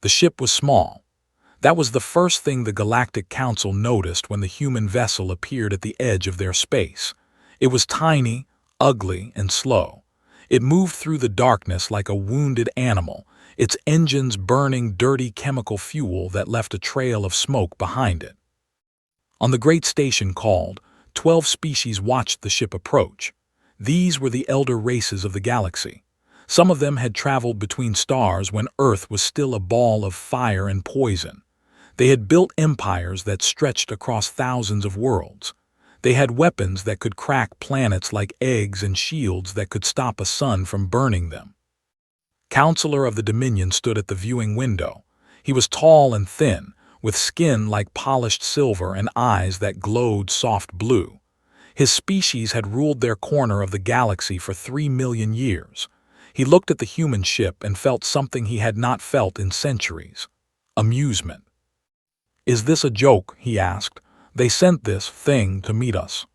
The ship was small. That was the first thing the Galactic Council noticed when the human vessel appeared at the edge of their space. It was tiny, ugly, and slow. It moved through the darkness like a wounded animal, its engines burning dirty chemical fuel that left a trail of smoke behind it. On the great station called, 12 species watched the ship approach. These were the elder races of the galaxy. Some of them had traveled between stars when Earth was still a ball of fire and poison. They had built empires that stretched across thousands of worlds. They had weapons that could crack planets like eggs and shields that could stop a sun from burning them. Counselor of the Dominion stood at the viewing window. He was tall and thin, with skin like polished silver and eyes that glowed soft blue. His species had ruled their corner of the galaxy for 3 million years. He looked at the human ship and felt something he had not felt in centuries: amusement. "Is this a joke?" he asked. "They sent this thing to meet us."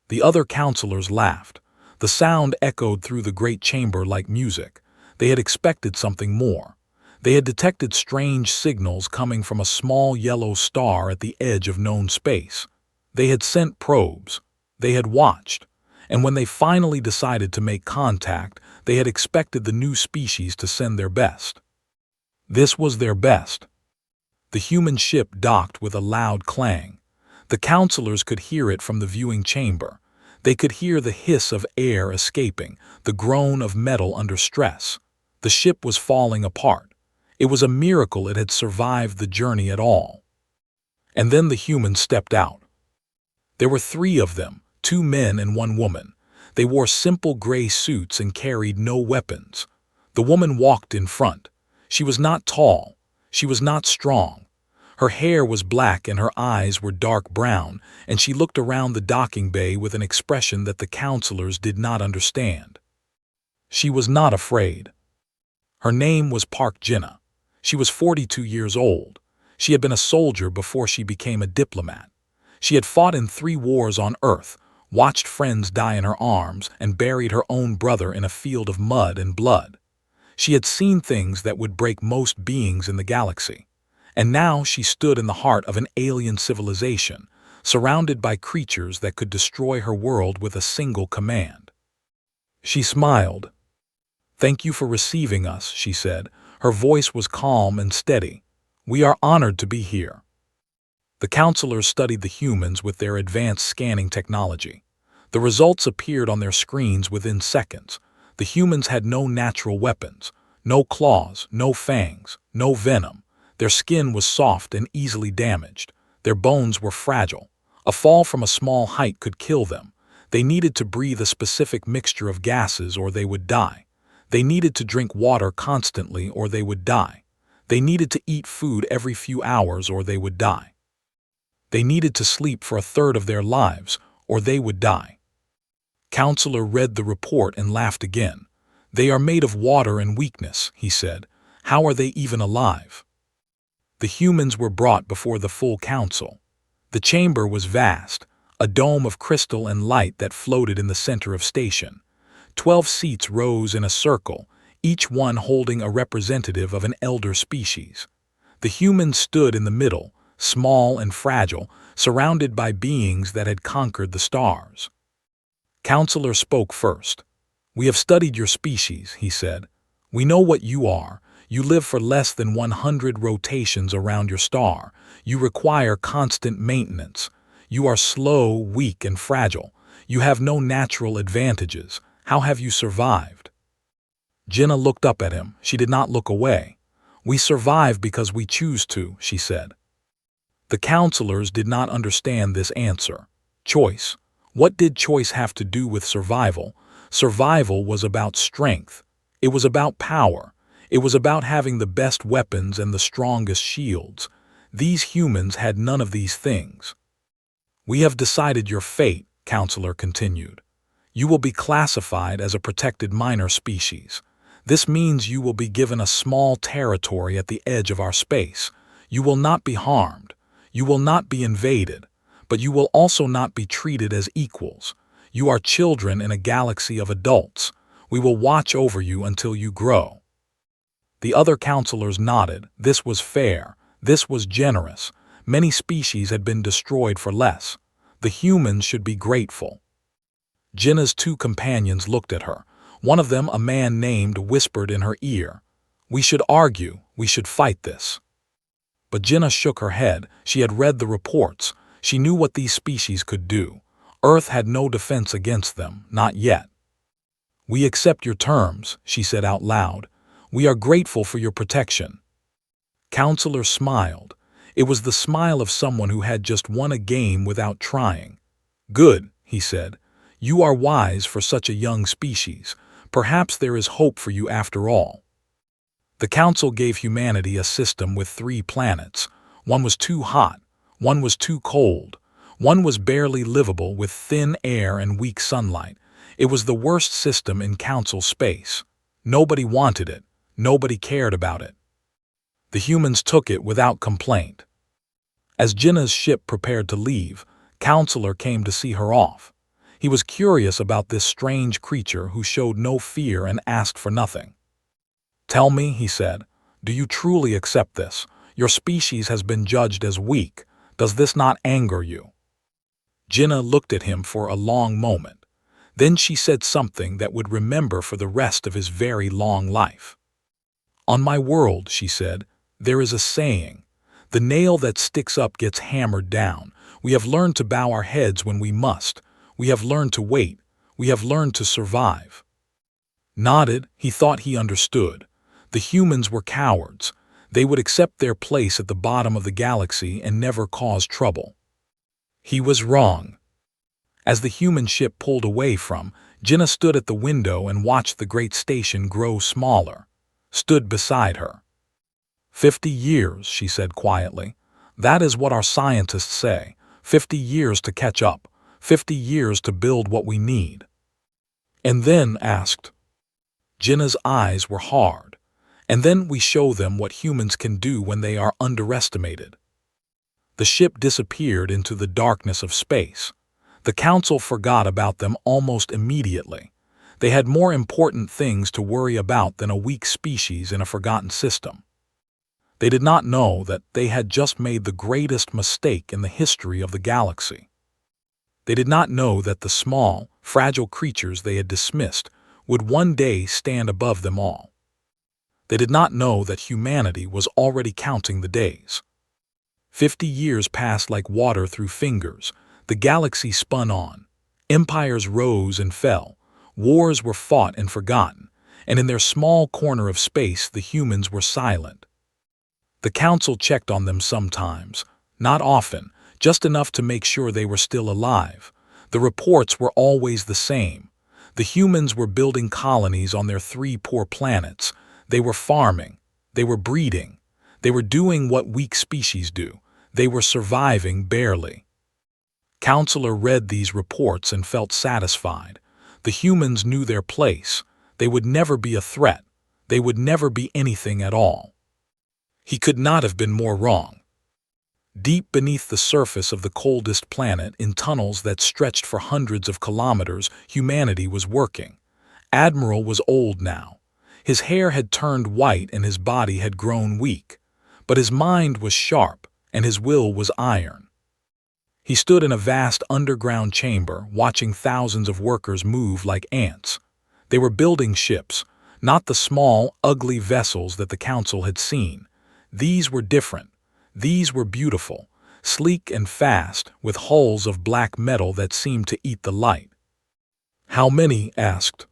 The other counselors laughed. The sound echoed through the great chamber like music. They had expected something more. They had detected strange signals coming from a small yellow star at the edge of known space. They had sent probes. They had watched. And when they finally decided to make contact, they had expected the new species to send their best. This was their best. The human ship docked with a loud clang. The counselors could hear it from the viewing chamber. They could hear the hiss of air escaping, the groan of metal under stress. The ship was falling apart. It was a miracle it had survived the journey at all. And then the humans stepped out. There were 3 of them, 2 men and 1 woman. They wore simple gray suits and carried no weapons. The woman walked in front. She was not tall. She was not strong. Her hair was black and her eyes were dark brown, and she looked around the docking bay with an expression that the counselors did not understand. She was not afraid. Her name was Park Jinnah. She was 42 years old. She had been a soldier before she became a diplomat. She had fought in 3 wars on Earth, watched friends die in her arms, and buried her own brother in a field of mud and blood. She had seen things that would break most beings in the galaxy. And now she stood in the heart of an alien civilization, surrounded by creatures that could destroy her world with a single command. She smiled. "Thank you for receiving us," she said. Her voice was calm and steady. "We are honored to be here." The counselors studied the humans with their advanced scanning technology. The results appeared on their screens within seconds. The humans had no natural weapons, no claws, no fangs, no venom. Their skin was soft and easily damaged. Their bones were fragile. A fall from a small height could kill them. They needed to breathe a specific mixture of gases or they would die. They needed to drink water constantly or they would die. They needed to eat food every few hours or they would die. They needed to sleep for a third of their lives or they would die. Counselor read the report and laughed again. "They are made of water and weakness," he said. "How are they even alive?" The humans were brought before the full council. The chamber was vast, a dome of crystal and light that floated in the center of station. 12 seats rose in a circle, each one holding a representative of an elder species. The humans stood in the middle, small and fragile, surrounded by beings that had conquered the stars. Counselor spoke first. "We have studied your species," he said. "We know what you are. You live for less than 100 rotations around your star. You require constant maintenance. You are slow, weak, and fragile. You have no natural advantages. How have you survived?" Jinnah looked up at him. She did not look away. "We survive because we choose to," she said. The counselors did not understand this answer. Choice. What did choice have to do with survival? Survival was about strength. It was about power. It was about having the best weapons and the strongest shields. These humans had none of these things. "We have decided your fate," Counselor continued. "You will be classified as a protected minor species. This means you will be given a small territory at the edge of our space. You will not be harmed. You will not be invaded. But you will also not be treated as equals. You are children in a galaxy of adults. We will watch over you until you grow." The other counselors nodded. This was fair. This was generous. Many species had been destroyed for less. The humans should be grateful. Jinnah's two companions looked at her. One of them, a man named, whispered in her ear, "We should argue. We should fight this." But Jinnah shook her head. She had read the reports. She knew what these species could do. Earth had no defense against them, not yet. "We accept your terms," she said out loud. "We are grateful for your protection." Counselor smiled. It was the smile of someone who had just won a game without trying. "Good," he said. "You are wise for such a young species. Perhaps there is hope for you after all." The Council gave humanity a system with 3 planets. One was too hot, one was too cold, one was barely livable with thin air and weak sunlight. It was the worst system in Council space. Nobody wanted it, nobody cared about it. The humans took it without complaint. As Jinnah's ship prepared to leave, Counselor came to see her off. He was curious about this strange creature who showed no fear and asked for nothing. "Tell me," he said, "do you truly accept this? Your species has been judged as weak. Does this not anger you?" Jinnah looked at him for a long moment. Then she said something that would remember for the rest of his very long life. "On my world," she said, "there is a saying, the nail that sticks up gets hammered down. We have learned to bow our heads when we must. We have learned to wait. We have learned to survive." Nodded, he thought he understood. The humans were cowards. They would accept their place at the bottom of the galaxy and never cause trouble. He was wrong. As the human ship pulled away from, Jinnah stood at the window and watched the great station grow smaller. Stood beside her. 50 years, she said quietly. That is what our scientists say. 50 years to catch up. 50 years to build what we need. And then asked. Jinnah's eyes were hard. And then we show them what humans can do when they are underestimated. The ship disappeared into the darkness of space. The Council forgot about them almost immediately. They had more important things to worry about than a weak species in a forgotten system. They did not know that they had just made the greatest mistake in the history of the galaxy. They did not know that the small, fragile creatures they had dismissed would one day stand above them all. They did not know that humanity was already counting the days. 50 years passed like water through fingers. The galaxy spun on. Empires rose and fell. Wars were fought and forgotten. And in their small corner of space, the humans were silent. The Council checked on them sometimes, not often, just enough to make sure they were still alive. The reports were always the same. The humans were building colonies on their 3 poor planets. They were farming. They were breeding. They were doing what weak species do. They were surviving barely. Counselor read these reports and felt satisfied. The humans knew their place. They would never be a threat. They would never be anything at all. He could not have been more wrong. Deep beneath the surface of the coldest planet, in tunnels that stretched for hundreds of kilometers, humanity was working. Admiral was old now. His hair had turned white and his body had grown weak. But his mind was sharp and his will was iron. He stood in a vast underground chamber, watching thousands of workers move like ants. They were building ships, not the small, ugly vessels that the Council had seen. These were different. These were beautiful, sleek and fast, with hulls of black metal that seemed to eat the light. "How many?" asked.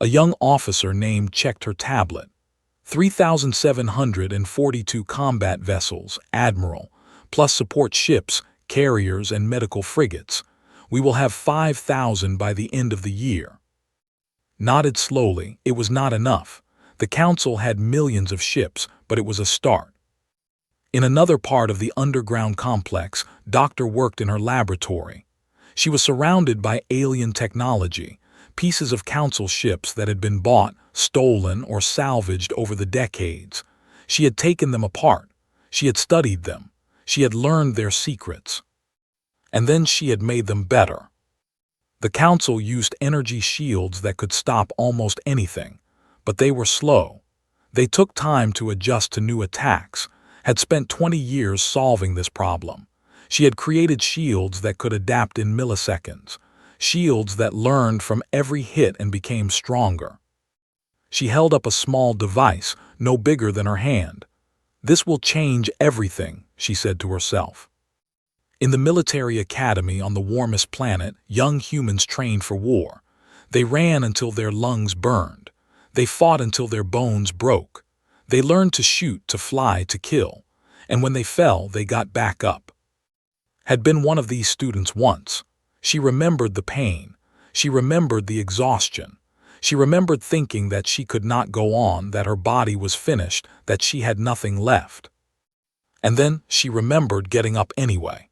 A young officer named checked her tablet. 3,742 combat vessels, Admiral, plus support ships, carriers, and medical frigates. We will have 5,000 by the end of the year. Nodded slowly. It was not enough. The Council had millions of ships, but it was a start. In another part of the underground complex, Doctor worked in her laboratory. She was surrounded by alien technology, pieces of Council ships that had been bought, stolen, or salvaged over the decades. She had taken them apart. She had studied them. She had learned their secrets. And then she had made them better. The Council used energy shields that could stop almost anything, but they were slow. They took time to adjust to new attacks, had spent 20 years solving this problem. She had created shields that could adapt in milliseconds, shields that learned from every hit and became stronger. She held up a small device, no bigger than her hand. "This will change everything," she said to herself. In the military academy on the warmest planet, young humans trained for war. They ran until their lungs burned. They fought until their bones broke. They learned to shoot, to fly, to kill. And when they fell, they got back up. Had been one of these students once. She remembered the pain. She remembered the exhaustion. She remembered thinking that she could not go on, that her body was finished, that she had nothing left. And then she remembered getting up anyway.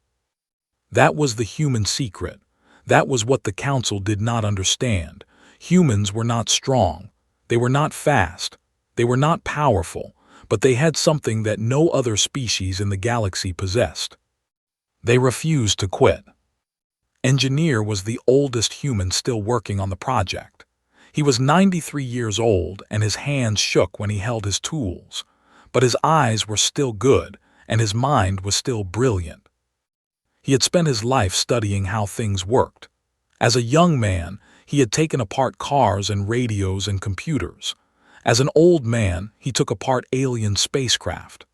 That was the human secret. That was what the council did not understand. Humans were not strong. They were not fast. They were not powerful, but they had something that no other species in the galaxy possessed. They refused to quit. Engineer was the oldest human still working on the project. He was 93 years old, and his hands shook when he held his tools. But his eyes were still good, and his mind was still brilliant. He had spent his life studying how things worked. As a young man, he had taken apart cars and radios and computers. As an old man, he took apart alien spacecraft.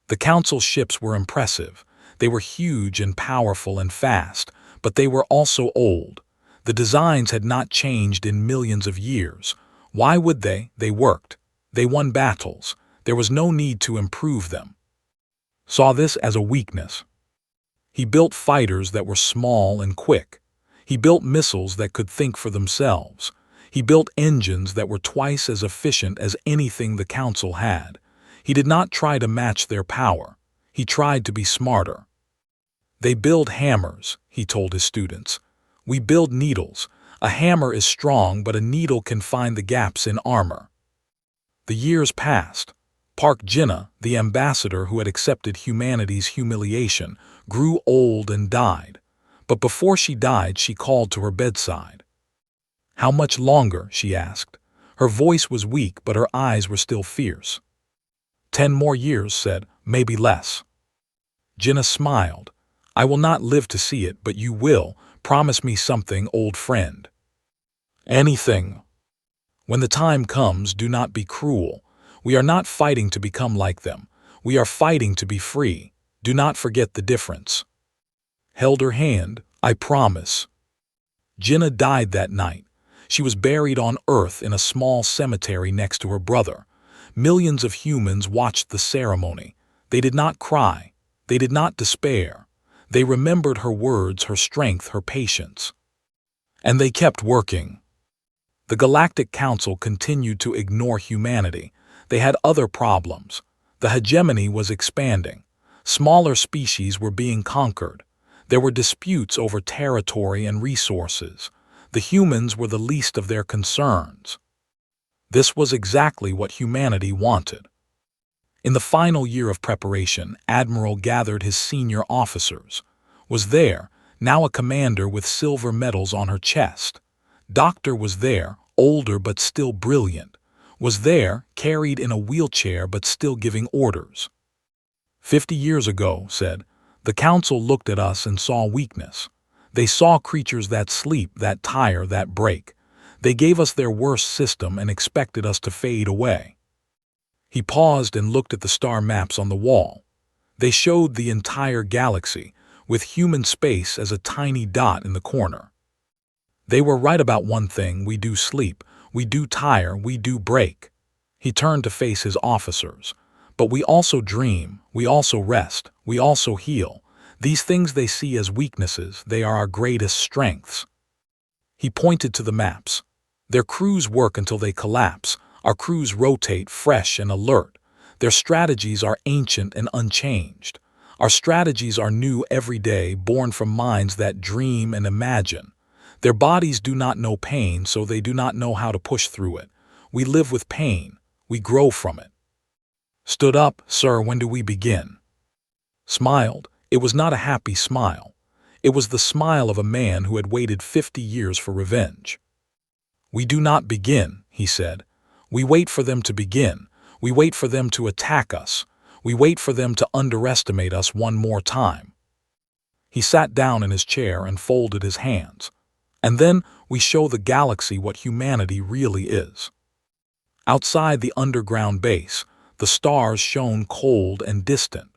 The council ships were impressive. They were huge and powerful and fast, but they were also old. The designs had not changed in millions of years. Why would they? They worked. They won battles. There was no need to improve them. Saw this as a weakness. He built fighters that were small and quick. He built missiles that could think for themselves. He built engines that were twice as efficient as anything the council had. He did not try to match their power. He tried to be smarter. They build hammers, he told his students. We build needles. A hammer is strong, but a needle can find the gaps in armor. The years passed. Park Jinnah, the ambassador who had accepted humanity's humiliation, grew old and died. But before she died, she called to her bedside. "How much longer?" she asked. Her voice was weak, but her eyes were still fierce. 10 more years, said, maybe less. Jinnah smiled. "I will not live to see it, but you will. Promise me something, old friend." "Anything." "When the time comes, do not be cruel. We are not fighting to become like them. We are fighting to be free. Do not forget the difference." Held her hand. "I promise." Jinnah died that night. She was buried on Earth in a small cemetery next to her brother. Millions of humans watched the ceremony. They did not cry. They did not despair. They remembered her words, her strength, her patience. And they kept working. The Galactic Council continued to ignore humanity. They had other problems. The hegemony was expanding. Smaller species were being conquered. There were disputes over territory and resources. The humans were the least of their concerns. This was exactly what humanity wanted. In the final year of preparation, Admiral gathered his senior officers. Was there, now a commander with silver medals on her chest. Doctor was there, older but still brilliant. Was there, carried in a wheelchair but still giving orders. 50 years ago, said, the council looked at us and saw weakness. They saw creatures that sleep, that tire, that break. They gave us their worst system and expected us to fade away. He paused and looked at the star maps on the wall. They showed the entire galaxy, with human space as a tiny dot in the corner. They were right about one thing: we do sleep, we do tire, we do break. He turned to face his officers. But we also dream, we also rest, we also heal. These things they see as weaknesses, they are our greatest strengths. He pointed to the maps. Their crews work until they collapse. Our crews rotate, fresh and alert. Their strategies are ancient and unchanged. Our strategies are new every day, born from minds that dream and imagine. Their bodies do not know pain, so they do not know how to push through it. We live with pain. We grow from it. Stood up, sir, when do we begin? Smiled. It was not a happy smile. It was the smile of a man who had waited 50 years for revenge. We do not begin, he said. We wait for them to begin. We wait for them to attack us. We wait for them to underestimate us one more time. He sat down in his chair and folded his hands. And then we show the galaxy what humanity really is. Outside the underground base, the stars shone cold and distant.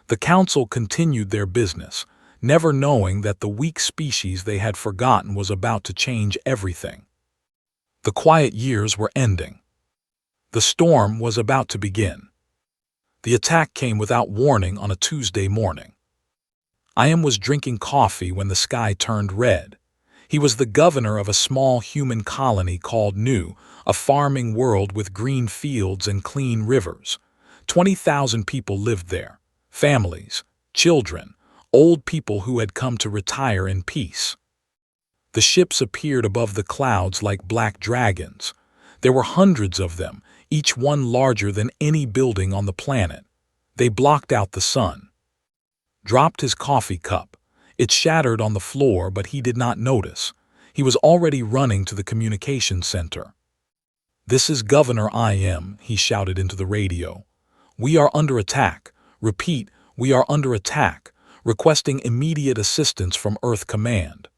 The council continued their business, never knowing that the weak species they had forgotten was about to change everything. The quiet years were ending. The storm was about to begin. The attack came without warning on a Tuesday morning. Iam was drinking coffee when the sky turned red. He was the governor of a small human colony called New, a farming world with green fields and clean rivers. 20,000 people lived there. Families, children, old people who had come to retire in peace. The ships appeared above the clouds like black dragons. There were hundreds of them, each one larger than any building on the planet. They blocked out the sun. Dropped his coffee cup. It shattered on the floor, but he did not notice. He was already running to the communications center. "This is Governor Im," he shouted into the radio. "We are under attack. Repeat, we are under attack, requesting immediate assistance from Earth Command."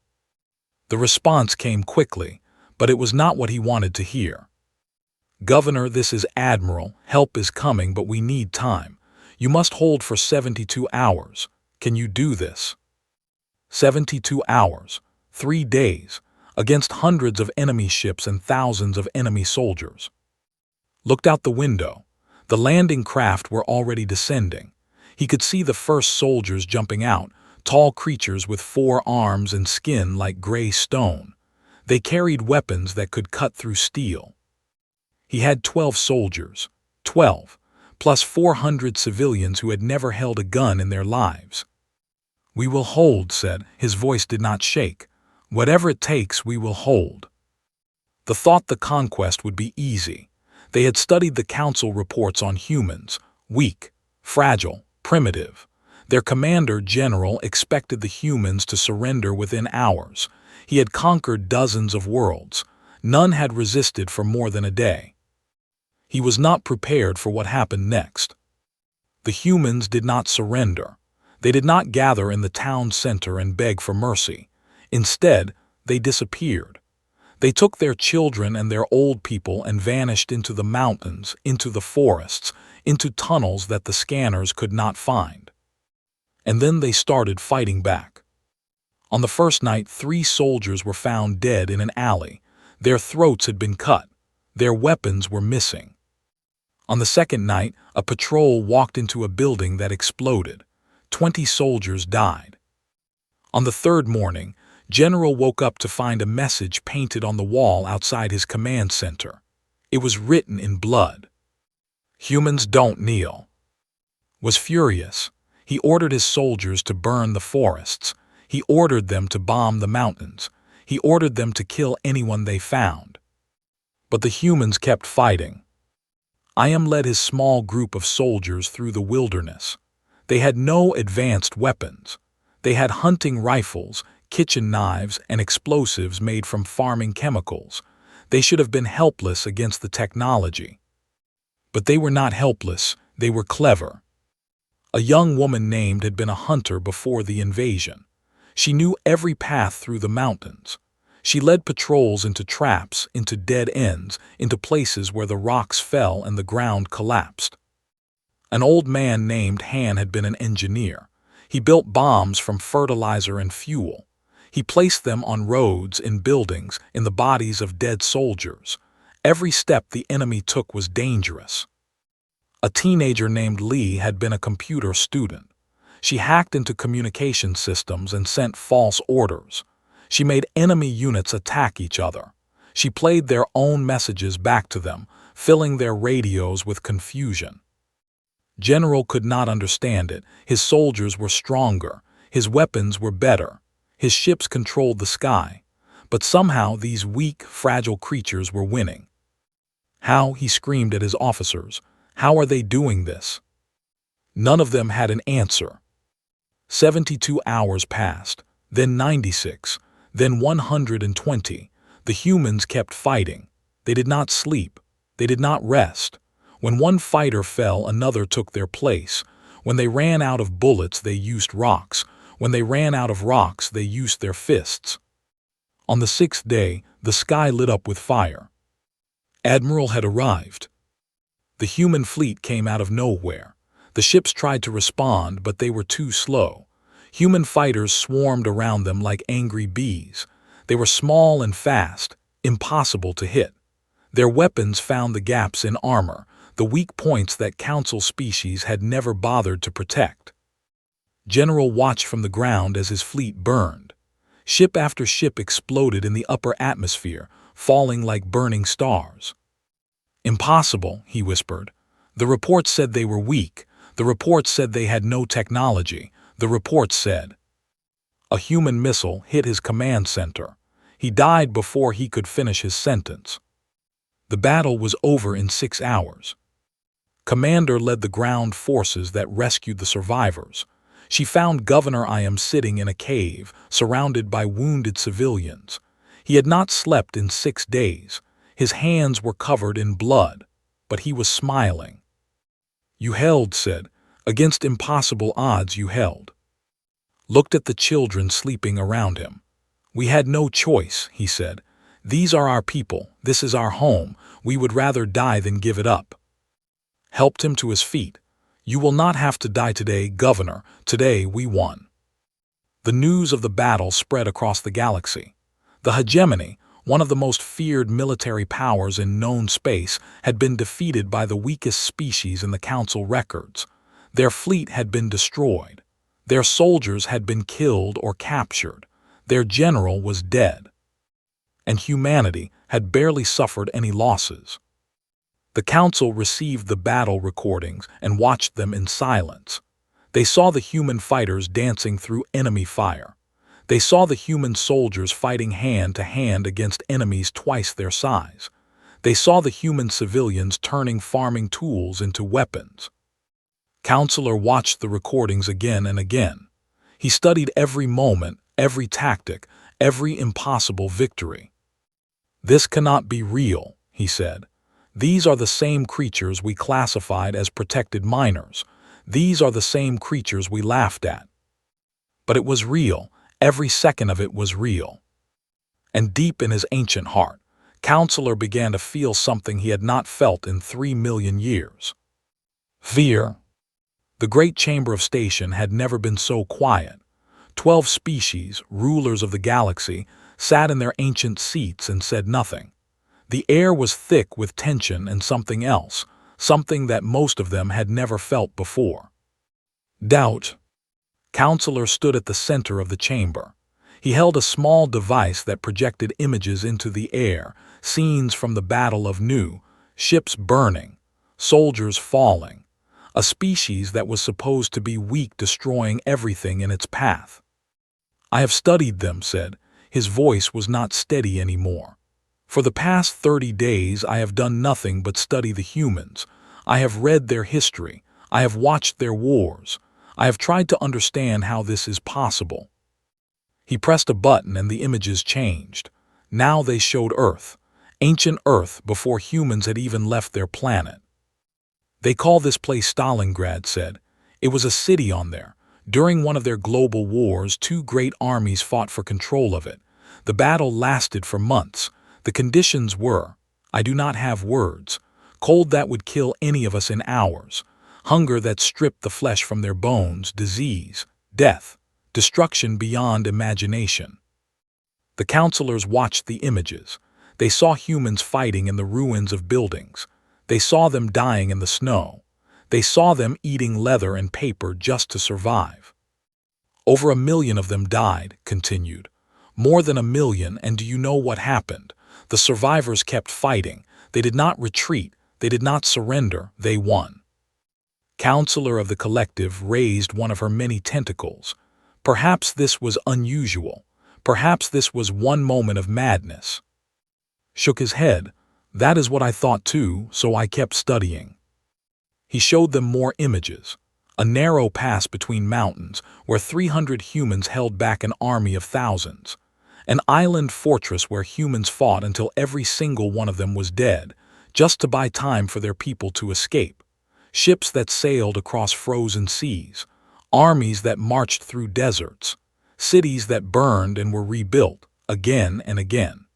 The response came quickly, but it was not what he wanted to hear. "Governor, this is Admiral. Help is coming, but we need time. You must hold for 72 hours. Can you do this?" 72 hours, 3 days, against hundreds of enemy ships and thousands of enemy soldiers. Looked out the window. The landing craft were already descending. He could see the first soldiers jumping out, tall creatures with 4 arms and skin like gray stone. They carried weapons that could cut through steel. He had 12 soldiers, 12, plus 400 civilians who had never held a gun in their lives. "We will hold," said. His voice did not shake. "Whatever it takes, we will hold." The thought the conquest would be easy. They had studied the council reports on humans, weak, fragile, primitive. Their commander general expected the humans to surrender within hours. He had conquered dozens of worlds. None had resisted for more than a day. He was not prepared for what happened next. The humans did not surrender. They did not gather in the town center and beg for mercy. Instead, they disappeared. They took their children and their old people and vanished into the mountains, into the forests, into tunnels that the scanners could not find. And then they started fighting back. On the first night, 3 soldiers were found dead in an alley. Their throats had been cut. Their weapons were missing. On the second night, a patrol walked into a building that exploded. 20 soldiers died. On the third morning, General woke up to find a message painted on the wall outside his command center. It was written in blood. "Humans don't kneel." Was furious. He ordered his soldiers to burn the forests. He ordered them to bomb the mountains. He ordered them to kill anyone they found. But the humans kept fighting. Iam led his small group of soldiers through the wilderness. They had no advanced weapons. They had hunting rifles, kitchen knives, and explosives made from farming chemicals. They should have been helpless against the technology. But they were not helpless, they were clever. A young woman named had been a hunter before the invasion. She knew every path through the mountains. She led patrols into traps, into dead ends, into places where the rocks fell and the ground collapsed. An old man named Han had been an engineer. He built bombs from fertilizer and fuel. He placed them on roads, in buildings, in the bodies of dead soldiers. Every step the enemy took was dangerous. A teenager named Lee had been a computer student. She hacked into communication systems and sent false orders. She made enemy units attack each other. She played their own messages back to them, filling their radios with confusion. General could not understand it. His soldiers were stronger. His weapons were better. His ships controlled the sky. But somehow these weak, fragile creatures were winning. "How?" he screamed at his officers. "How are they doing this?" None of them had an answer. 72 hours passed, then 96, then 120. The humans kept fighting. They did not sleep. They did not rest. When one fighter fell, another took their place. When they ran out of bullets, they used rocks. When they ran out of rocks, they used their fists. On the sixth day, the sky lit up with fire. Admiral had arrived. The human fleet came out of nowhere. The ships tried to respond, but they were too slow. Human fighters swarmed around them like angry bees. They were small and fast, impossible to hit. Their weapons found the gaps in armor, the weak points that Council species had never bothered to protect. General watched from the ground as his fleet burned. Ship after ship exploded in the upper atmosphere, falling like burning stars. "Impossible," he whispered. "The reports said they were weak. The reports said they had no technology. The reports said." A human missile hit his command center. He died before he could finish his sentence. The battle was over in 6 hours. Commander led the ground forces that rescued the survivors. She found Governor Iam sitting in a cave, surrounded by wounded civilians. He had not slept in 6 days. His hands were covered in blood, but he was smiling. "You held," said. "Against impossible odds you held." Looked at the children sleeping around him. "We had no choice," he said. "These are our people. This is our home. We would rather die than give it up." Helped him to his feet. "You will not have to die today, Governor. Today we won." The news of the battle spread across the galaxy. The hegemony, one of the most feared military powers in known space, had been defeated by the weakest species in the Council records. Their fleet had been destroyed. Their soldiers had been killed or captured. Their general was dead. And humanity had barely suffered any losses. The Council received the battle recordings and watched them in silence. They saw the human fighters dancing through enemy fire. They saw the human soldiers fighting hand to hand against enemies twice their size. They saw the human civilians turning farming tools into weapons. Counselor watched the recordings again and again. He studied every moment, every tactic, every impossible victory. "This cannot be real," he said. "These are the same creatures we classified as protected minors. These are the same creatures we laughed at." But it was real. Every second of it was real. And deep in his ancient heart, Counselor began to feel something he had not felt in 3 million years. Fear. The great chamber of station had never been so quiet. 12 species, rulers of the galaxy, sat in their ancient seats and said nothing. The air was thick with tension and something else, something that most of them had never felt before. Doubt. Counselor stood at the center of the chamber. He held a small device that projected images into the air, scenes from the Battle of Nu, ships burning, soldiers falling, a species that was supposed to be weak, destroying everything in its path. "I have studied them," said. His voice was not steady anymore. "For the past 30 days I have done nothing but study the humans. I have read their history. I have watched their wars. I have tried to understand how this is possible." He pressed a button and the images changed. Now they showed Earth, ancient Earth before humans had even left their planet. "They call this place Stalingrad," said. "It was a city on there. During one of their global wars, 2 great armies fought for control of it. The battle lasted for months. The conditions were, I do not have words, cold that would kill any of us in hours, hunger that stripped the flesh from their bones, disease, death, destruction beyond imagination." The counselors watched the images. They saw humans fighting in the ruins of buildings. They saw them dying in the snow. They saw them eating leather and paper just to survive. "Over 1 million of them died," continued. "More than 1 million, and do you know what happened? The survivors kept fighting. They did not retreat. They did not surrender. They won." Counselor of the collective raised one of her many tentacles. Perhaps this was unusual. Perhaps this was one moment of madness. Shook his head. "That is what I thought too, so I kept studying." He showed them more images. A narrow pass between mountains where 300 humans held back an army of thousands. An island fortress where humans fought until every single one of them was dead, just to buy time for their people to escape. Ships that sailed across frozen seas, armies that marched through deserts, cities that burned and were rebuilt again and again.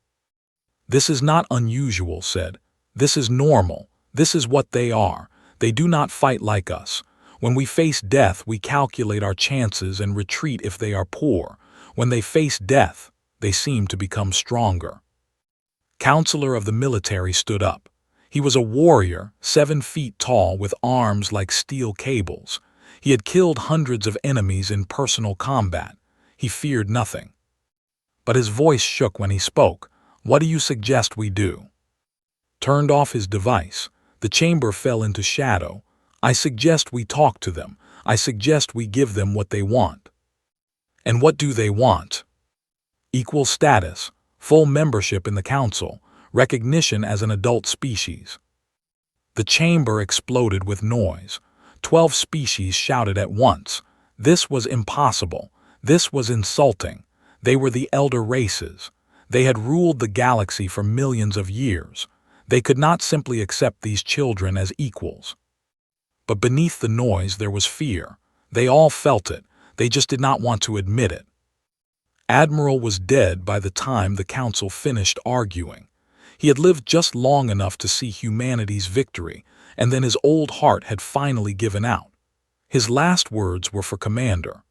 This is not unusual, said. This is normal. This is what they are. They do not fight like us. When we face death, we calculate our chances and retreat if they are poor. When they face death, they seem to become stronger. Counselor of the military stood up. He was a warrior, 7 feet tall, with arms like steel cables. He had killed hundreds of enemies in personal combat. He feared nothing. But his voice shook when he spoke. What do you suggest we do? Turned off his device. The chamber fell into shadow. I suggest we talk to them. I suggest we give them what they want. And what do they want? Equal status, full membership in the council, recognition as an adult species. The chamber exploded with noise. 12 species shouted at once. This was impossible. This was insulting. They were the elder races. They had ruled the galaxy for millions of years. They could not simply accept these children as equals. But beneath the noise there was fear. They all felt it. They just did not want to admit it. Admiral was dead by the time the council finished arguing. He had lived just long enough to see humanity's victory, and then his old heart had finally given out. His last words were for Commander.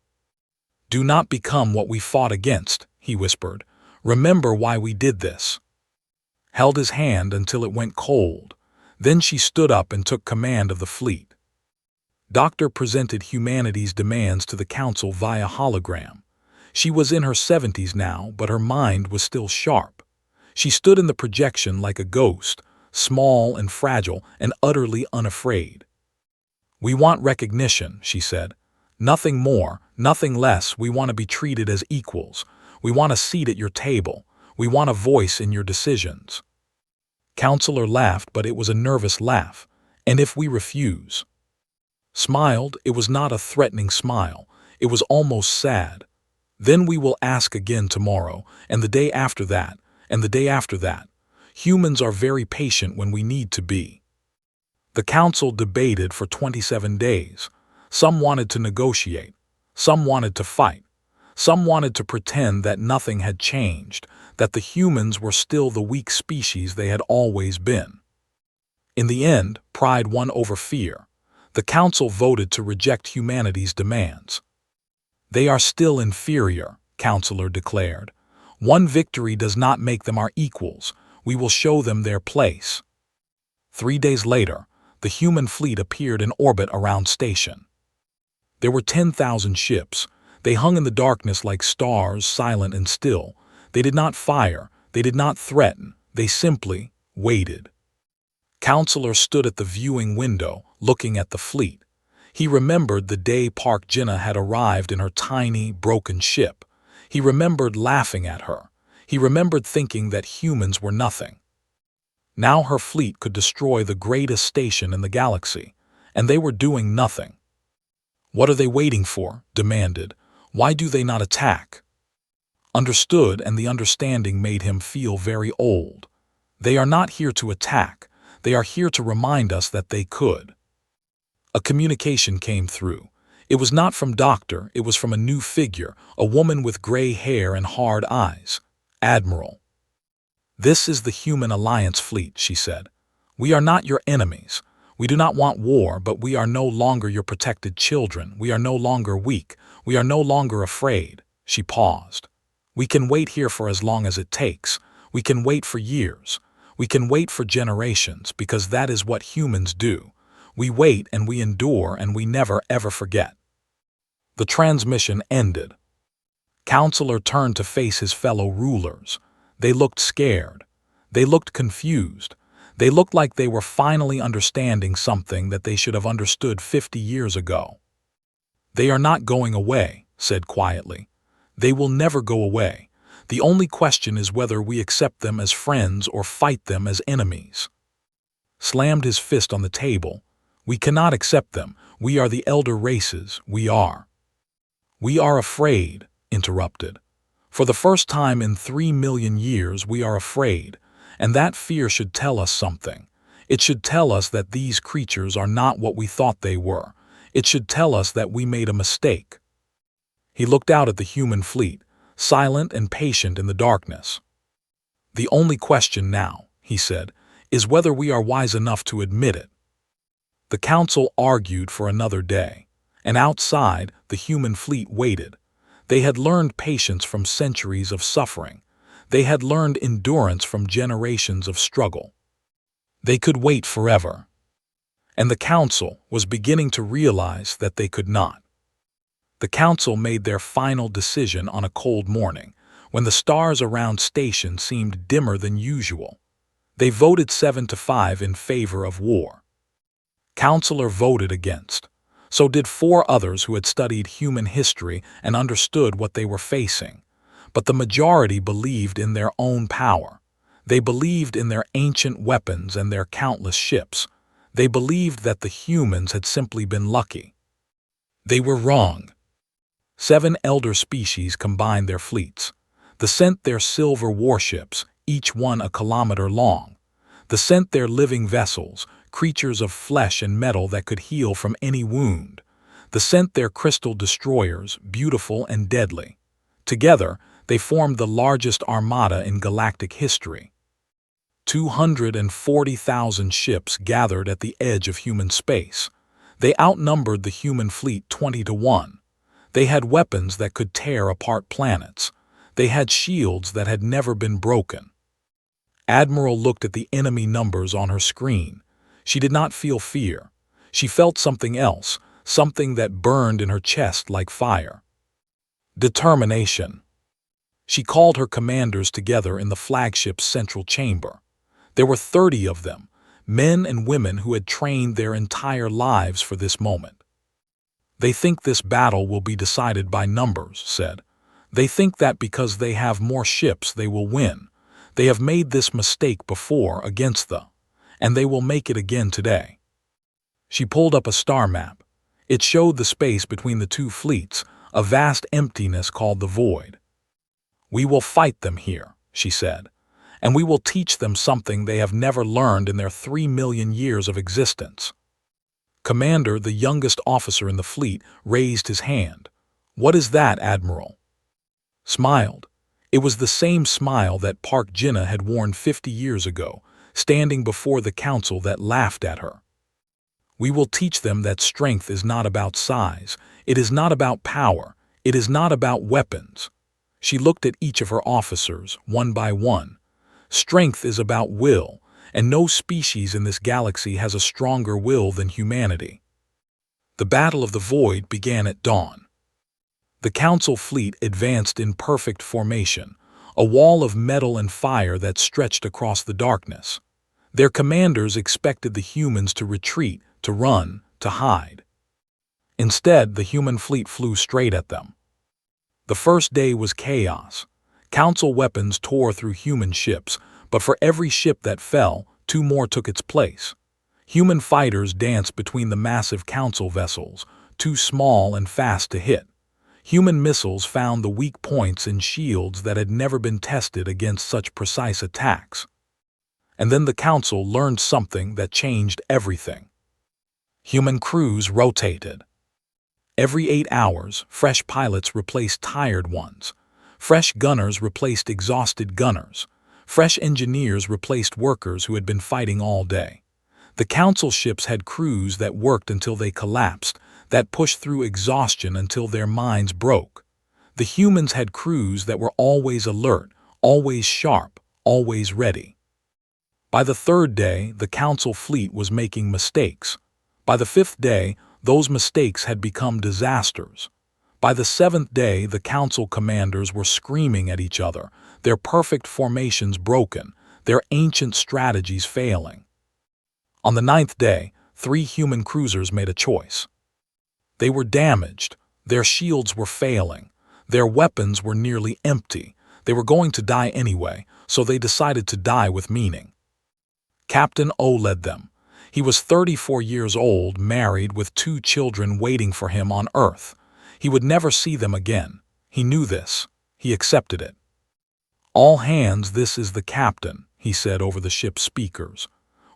Do not become what we fought against, he whispered. Remember why we did this. Held his hand until it went cold. Then she stood up and took command of the fleet. Doctor presented humanity's demands to the council via hologram. She was in her 70s now, but her mind was still sharp. She stood in the projection like a ghost, small and fragile and utterly unafraid. We want recognition, she said. Nothing more, nothing less. We want to be treated as equals. We want a seat at your table. We want a voice in your decisions. Counselor laughed, but it was a nervous laugh. And if we refuse? Smiled. It was not a threatening smile. It was almost sad. Then we will ask again tomorrow, and the day after that, and the day after that. Humans are very patient when we need to be. The council debated for 27 days. Some wanted to negotiate. Some wanted to fight. Some wanted to pretend that nothing had changed, that the humans were still the weak species they had always been. In the end, pride won over fear. The council voted to reject humanity's demands. They are still inferior, Counselor declared. One victory does not make them our equals. We will show them their place. 3 days later, the human fleet appeared in orbit around station. There were 10,000 ships. They hung in the darkness like stars, silent and still. They did not fire. They did not threaten. They simply waited. Counselor stood at the viewing window, looking at the fleet. He remembered the day Park Jinnah had arrived in her tiny, broken ship. He remembered laughing at her. He remembered thinking that humans were nothing. Now her fleet could destroy the greatest station in the galaxy, and they were doing nothing. What are they waiting for? Demanded. Why do they not attack? Understood, and the understanding made him feel very old. They are not here to attack. They are here to remind us that they could. A communication came through. It was not from Doctor, it was from a new figure, a woman with gray hair and hard eyes. Admiral. This is the Human Alliance fleet, she said. We are not your enemies. We do not want war, but we are no longer your protected children. We are no longer weak. We are no longer afraid. She paused. We can wait here for as long as it takes. We can wait for years. We can wait for generations, because that is what humans do. We wait and we endure and we never ever forget. The transmission ended. Counselor turned to face his fellow rulers. They looked scared. They looked confused. They looked like they were finally understanding something that they should have understood 50 years ago. They are not going away, said quietly. They will never go away. The only question is whether we accept them as friends or fight them as enemies. Slammed his fist on the table. We cannot accept them. We are the elder races. We are. We are afraid, interrupted. For the first time in 3 million years we are afraid, and that fear should tell us something. It should tell us that these creatures are not what we thought they were. It should tell us that we made a mistake. He looked out at the human fleet, silent and patient in the darkness. The only question now, he said, is whether we are wise enough to admit it. The council argued for another day, and outside, the human fleet waited. They had learned patience from centuries of suffering. They had learned endurance from generations of struggle. They could wait forever. And the council was beginning to realize that they could not. The council made their final decision on a cold morning, when the stars around station seemed dimmer than usual. They voted 7-5 in favor of war. Councilor voted against. So did 4 others who had studied human history and understood what they were facing. But the majority believed in their own power. They believed in their ancient weapons and their countless ships. They believed that the humans had simply been lucky. They were wrong. 7 elder species combined their fleets. They sent their silver warships, each one a kilometer long. They sent their living vessels, creatures of flesh and metal that could heal from any wound. They sent their crystal destroyers, beautiful and deadly. Together, they formed the largest armada in galactic history. 240,000 ships gathered at the edge of human space. They outnumbered the human fleet 20-1. They had weapons that could tear apart planets. They had shields that had never been broken. Admiral looked at the enemy numbers on her screen. She did not feel fear. She felt something else, something that burned in her chest like fire. Determination. She called her commanders together in the flagship's central chamber. There were 30 of them, men and women who had trained their entire lives for this moment. They think this battle will be decided by numbers, said. They think that because they have more ships they will win. They have made this mistake before against and they will make it again today. She pulled up a star map. It showed the space between the 2 fleets, a vast emptiness called the void. We will fight them here, she said, and we will teach them something they have never learned in their 3 million years of existence. Commander, the youngest officer in the fleet, raised his hand. What is that, Admiral? Smiled. It was the same smile that Park Jinnah had worn 50 years ago, standing before the council that laughed at her. We will teach them that strength is not about size, it is not about power, it is not about weapons. She looked at each of her officers, one by one. Strength is about will, and no species in this galaxy has a stronger will than humanity. The Battle of the Void began at dawn. The council fleet advanced in perfect formation, a wall of metal and fire that stretched across the darkness. Their commanders expected the humans to retreat, to run, to hide. Instead, the human fleet flew straight at them. The first day was chaos. Council weapons tore through human ships, but for every ship that fell, 2 more took its place. Human fighters danced between the massive council vessels, too small and fast to hit. Human missiles found the weak points in shields that had never been tested against such precise attacks. And then the council learned something that changed everything. Human crews rotated. Every 8 hours, fresh pilots replaced tired ones. Fresh gunners replaced exhausted gunners. Fresh engineers replaced workers who had been fighting all day. The council ships had crews that worked until they collapsed, that pushed through exhaustion until their minds broke. The humans had crews that were always alert, always sharp, always ready. By the 3rd day, the council fleet was making mistakes. By the 5th day, those mistakes had become disasters. By the 7th day, the council commanders were screaming at each other, their perfect formations broken, their ancient strategies failing. On the 9th day, 3 human cruisers made a choice. They were damaged, their shields were failing, their weapons were nearly empty, they were going to die anyway, so they decided to die with meaning. Captain O led them. He was 34 years old, married, with 2 children waiting for him on Earth. He would never see them again. He knew this. He accepted it. All hands, this is the captain, he said over the ship's speakers.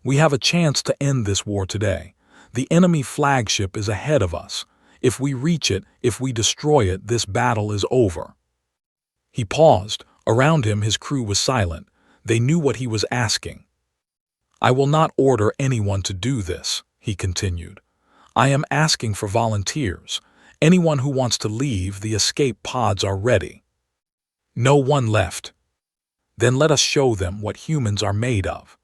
We have a chance to end this war today. The enemy flagship is ahead of us. If we reach it, if we destroy it, this battle is over." He paused. Around him his crew was silent. They knew what he was asking. "I will not order anyone to do this," he continued. "I am asking for volunteers. Anyone who wants to leave, the escape pods are ready." No one left. "Then let us show them what humans are made of."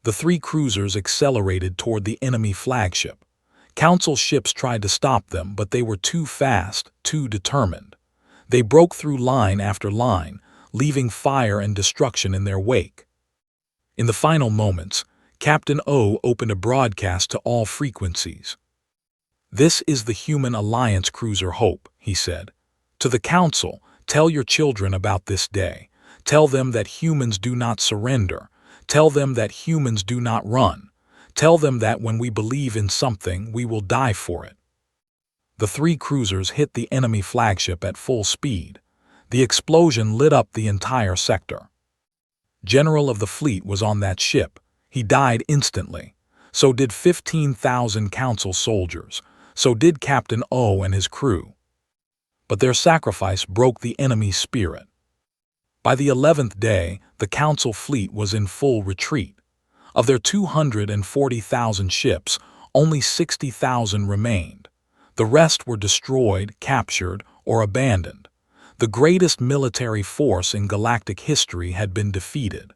The three cruisers accelerated toward the enemy flagship. Council ships tried to stop them, but they were too fast, too determined. They broke through line after line, leaving fire and destruction in their wake. In the final moments, Captain O opened a broadcast to all frequencies. "This is the Human Alliance cruiser Hope," he said. "To the Council, tell your children about this day. Tell them that humans do not surrender. Tell them that humans do not run. Tell them that when we believe in something, we will die for it." The three cruisers hit the enemy flagship at full speed. The explosion lit up the entire sector. General of the fleet was on that ship. He died instantly. So did 15,000 Council soldiers. So did Captain O and his crew. But their sacrifice broke the enemy's spirit. By the 11th day, the Council fleet was in full retreat. Of their 240,000 ships, only 60,000 remained. The rest were destroyed, captured, or abandoned. The greatest military force in galactic history had been defeated.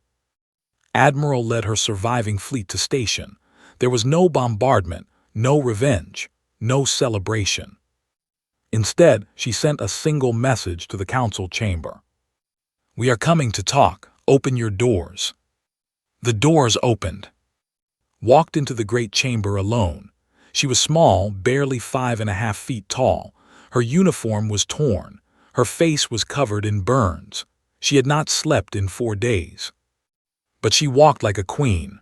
Admiral led her surviving fleet to station. There was no bombardment, no revenge, no celebration. Instead, she sent a single message to the Council chamber. "We are coming to talk. Open your doors." The doors opened. Walked into the great chamber alone. She was small, barely 5.5 feet tall. Her uniform was torn. Her face was covered in burns. She had not slept in 4 days. But she walked like a queen.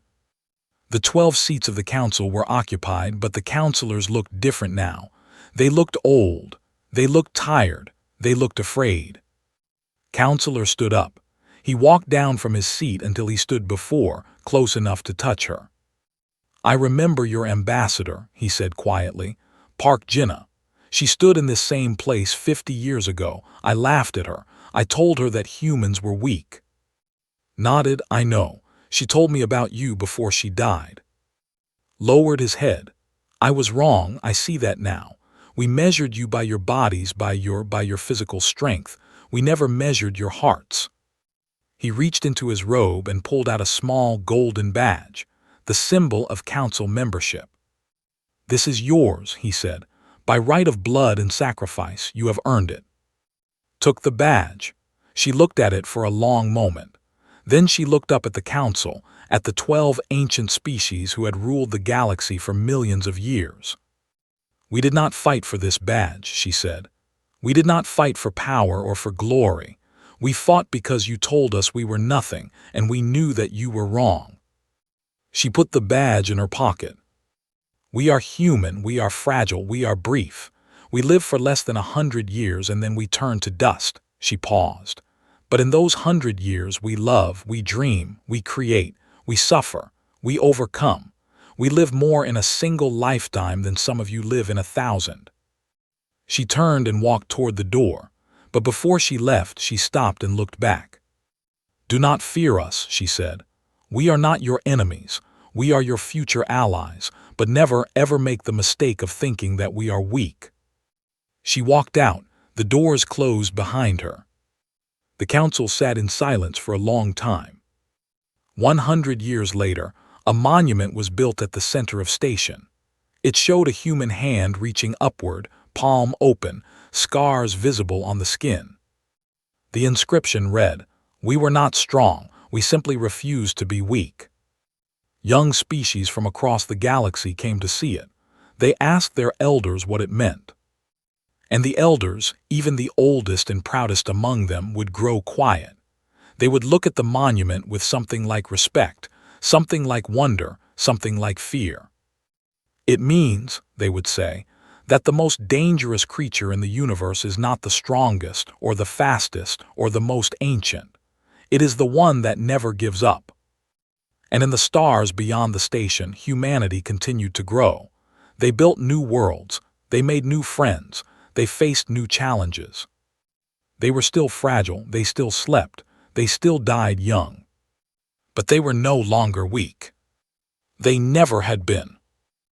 The 12 seats of the Council were occupied, but the councilors looked different now. They looked old. They looked tired. They looked afraid. Councilor stood up. He walked down from his seat until he stood before, close enough to touch her. "I remember your ambassador," he said quietly. "Park Jinnah. She stood in this same place 50 years ago. I laughed at her. I told her that humans were weak." Nodded. "I know. She told me about you before she died." Lowered his head. "I was wrong. I see that now. We measured you by your bodies, by your physical strength. We never measured your hearts." He reached into his robe and pulled out a small golden badge, the symbol of Council membership. "This is yours," he said. "By right of blood and sacrifice, you have earned it." Took the badge. She looked at it for a long moment. Then she looked up at the Council, at the 12 ancient species who had ruled the galaxy for millions of years. "We did not fight for this badge," she said. "We did not fight for power or for glory. We fought because you told us we were nothing, and we knew that you were wrong." She put the badge in her pocket. "We are human, we are fragile, we are brief. We live for less than 100 years and then we turn to dust." She paused. "But in those 100 years we love, we dream, we create, we suffer, we overcome. We live more in a single lifetime than some of you live in 1,000. She turned and walked toward the door, but before she left, she stopped and looked back. "Do not fear us," she said. "We are not your enemies. We are your future allies, but never ever make the mistake of thinking that we are weak." She walked out. The doors closed behind her. The Council sat in silence for a long time. 100 years later, a monument was built at the center of station. It showed a human hand reaching upward, palm open, scars visible on the skin. The inscription read, "We were not strong, we simply refused to be weak." Young species from across the galaxy came to see it. They asked their elders what it meant. And the elders, even the oldest and proudest among them, would grow quiet. They would look at the monument with something like respect, something like wonder, something like fear. "It means," they would say, "that the most dangerous creature in the universe is not the strongest or the fastest or the most ancient. It is the one that never gives up." And in the stars beyond the station, humanity continued to grow. They built new worlds, they made new friends, they faced new challenges. They were still fragile, they still slept, they still died young. But they were no longer weak. They never had been.